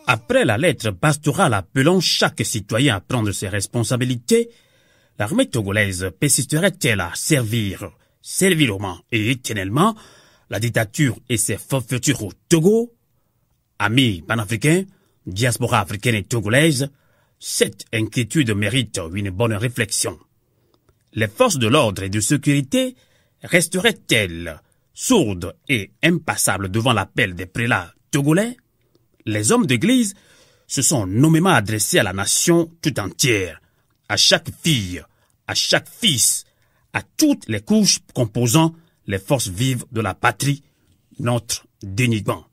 Après la lettre pastorale appelant chaque citoyen à prendre ses responsabilités, l'armée togolaise persisterait-elle à servir servilement et éternellement la dictature et ses forfaitures au Togo? Amis panafricains, diaspora africaine et togolaise, cette inquiétude mérite une bonne réflexion. Les forces de l'ordre et de sécurité resteraient-elles sourdes et impassables devant l'appel des prélats togolais? Les hommes d'église se sont nommément adressés à la nation tout entière, à chaque fille, à chaque fils, à toutes les couches composant les forces vives de la patrie, notre dénigrement.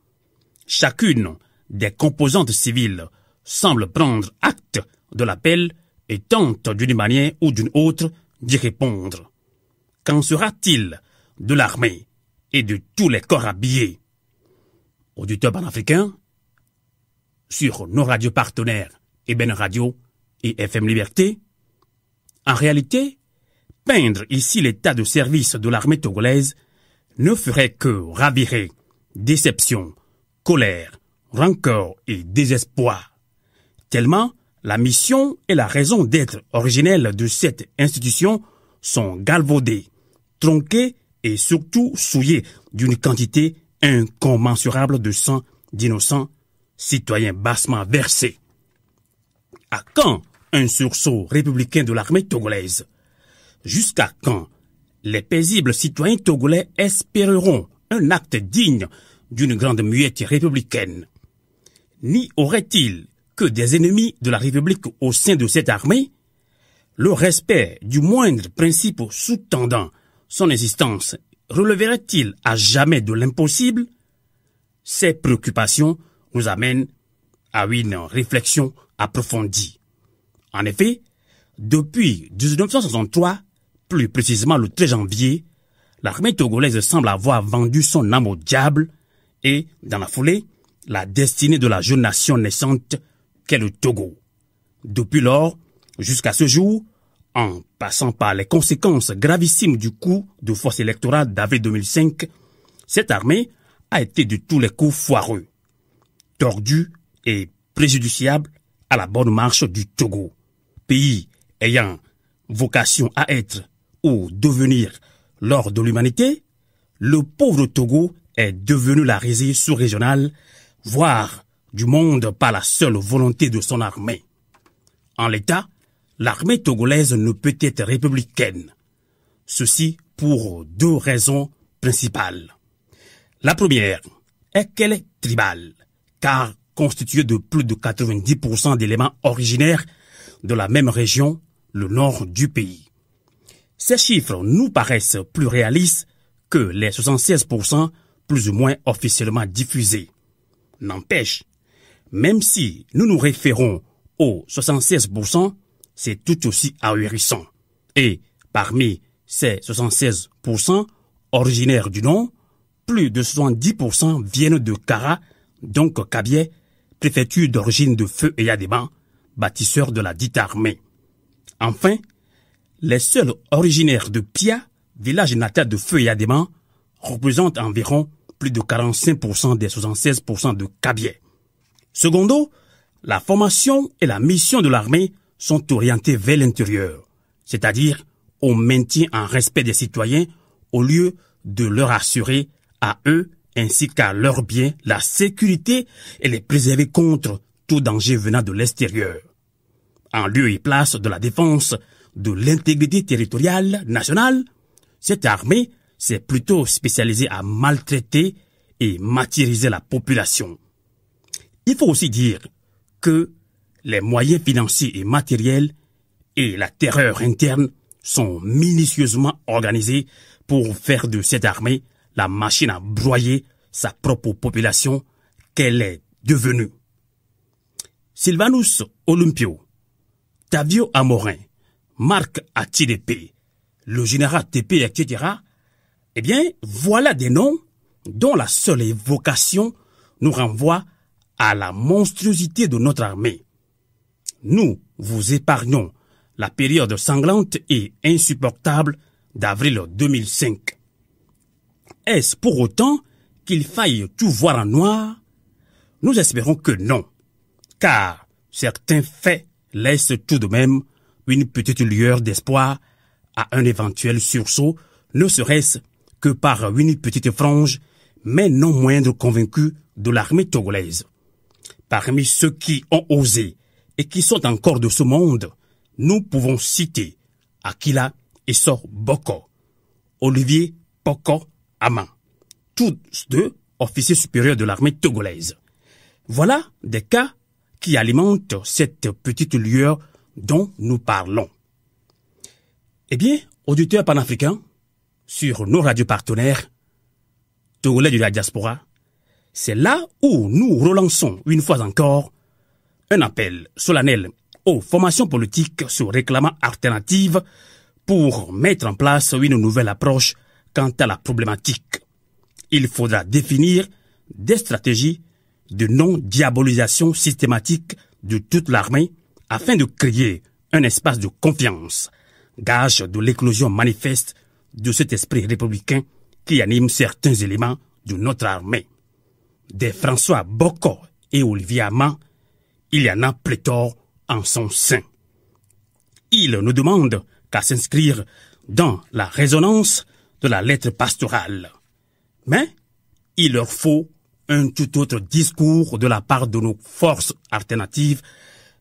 Chacune des composantes civiles semble prendre acte de l'appel et tente d'une manière ou d'une autre d'y répondre. Qu'en sera-t-il de l'armée et de tous les corps habillés? Auditeurs panafricains, sur nos radios partenaires Eben Radio et FM Liberté, en réalité, peindre ici l'état de service de l'armée togolaise ne ferait que raviver déception, colère, rancœur et désespoir. Tellement la mission et la raison d'être originelle de cette institution sont galvaudées, tronquées et surtout souillées d'une quantité incommensurable de sang d'innocents citoyens bassement versés. À quand un sursaut républicain de l'armée togolaise? Jusqu'à quand les paisibles citoyens togolais espéreront un acte digne d'une grande muette républicaine? N'y aurait-il que des ennemis de la République au sein de cette armée? Le respect du moindre principe sous-tendant son existence releverait-il à jamais de l'impossible? Ces préoccupations nous amènent à une réflexion approfondie. En effet, depuis 1963, plus précisément le 13 janvier, l'armée togolaise semble avoir vendu son âme au diable et, dans la foulée, la destinée de la jeune nation naissante qu'est le Togo. Depuis lors, jusqu'à ce jour, en passant par les conséquences gravissimes du coup de force électorale d'avril 2005, cette armée a été de tous les coups foireux, tordue et préjudiciable à la bonne marche du Togo, pays ayant vocation à être ou devenir l'or de l'humanité. Le pauvre Togo est devenu la risée sous-régionale, voire du monde par la seule volonté de son armée. En l'état, l'armée togolaise ne peut être républicaine. Ceci pour deux raisons principales. La première est qu'elle est tribale, car constituée de plus de 90% d'éléments originaires de la même région, le nord du pays. Ces chiffres nous paraissent plus réalistes que les 76% plus ou moins officiellement diffusés. N'empêche, même si nous nous référons aux 76%, c'est tout aussi ahurissant. Et parmi ces 76% originaires du Nord, plus de 70% viennent de Kara, donc Kabylie, préfecture d'origine de Feu et Yadéban, bâtisseur de la dite armée. Enfin, les seuls originaires de Pia, village natal de Feu et Yadéban, représentent environ plus de 45% des 76% de Kabylie. Secondo, la formation et la mission de l'armée sont orientées vers l'intérieur, c'est-à-dire au maintien en respect des citoyens au lieu de leur assurer à eux ainsi qu'à leurs biens la sécurité et les préserver contre tout danger venant de l'extérieur. En lieu et place de la défense de l'intégrité territoriale nationale, cette armée s'est plutôt spécialisée à maltraiter et martyriser la population. Il faut aussi dire que les moyens financiers et matériels et la terreur interne sont minutieusement organisés pour faire de cette armée la machine à broyer sa propre population qu'elle est devenue. Sylvanus Olympio, Tavio Amorin, Marc Atidépé, le général TP, etc., eh bien, voilà des noms dont la seule évocation nous renvoie à la monstruosité de notre armée. Nous vous épargnons la période sanglante et insupportable d'avril 2005. Est-ce pour autant qu'il faille tout voir en noir? Nous espérons que non, car certains faits laissent tout de même une petite lueur d'espoir à un éventuel sursaut, ne serait-ce que par une petite frange, mais non moindre convaincue de l'armée togolaise. Parmi ceux qui ont osé et qui sont encore de ce monde, nous pouvons citer Akila Essor Boko, Olivier Poko Ama, tous deux officiers supérieurs de l'armée togolaise. Voilà des cas qui alimentent cette petite lueur dont nous parlons. Eh bien, auditeurs panafricains, sur nos radios partenaires, Togolais de la diaspora, c'est là où nous relançons une fois encore un appel solennel aux formations politiques se réclamant alternatives pour mettre en place une nouvelle approche quant à la problématique. Il faudra définir des stratégies de non-diabolisation systématique de toute l'armée afin de créer un espace de confiance, gage de l'éclosion manifeste de cet esprit républicain qui anime certains éléments de notre armée. Des François Boko et Olivier Ama, il y en a pléthore en son sein. Ils ne demandent qu'à s'inscrire dans la résonance de la lettre pastorale. Mais il leur faut un tout autre discours de la part de nos forces alternatives,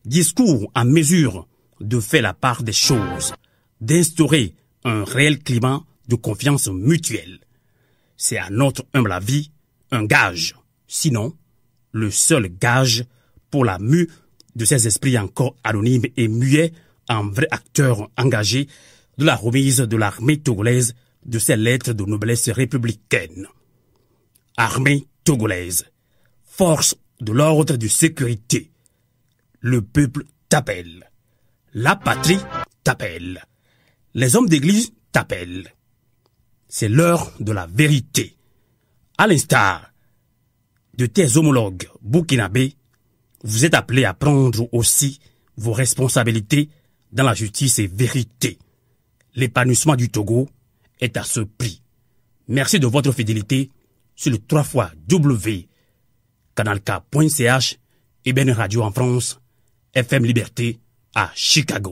discours en mesure de faire la part des choses, d'instaurer un réel climat de confiance mutuelle. C'est à notre humble avis un gage, sinon le seul gage pour la mue de ces esprits encore anonymes et muets en vrais acteurs engagés de la remise de l'armée togolaise de ces lettres de noblesse républicaine. Armée togolaise, force de l'ordre de sécurité, le peuple t'appelle, la patrie t'appelle, les hommes d'église t'appellent. C'est l'heure de la vérité. À l'instar de tes homologues burkinabés, vous êtes appelés à prendre aussi vos responsabilités dans la justice et vérité. L'épanouissement du Togo est à ce prix. Merci de votre fidélité sur le 3xW canalk.ch et Ben Radio en France, FM Liberté à Chicago.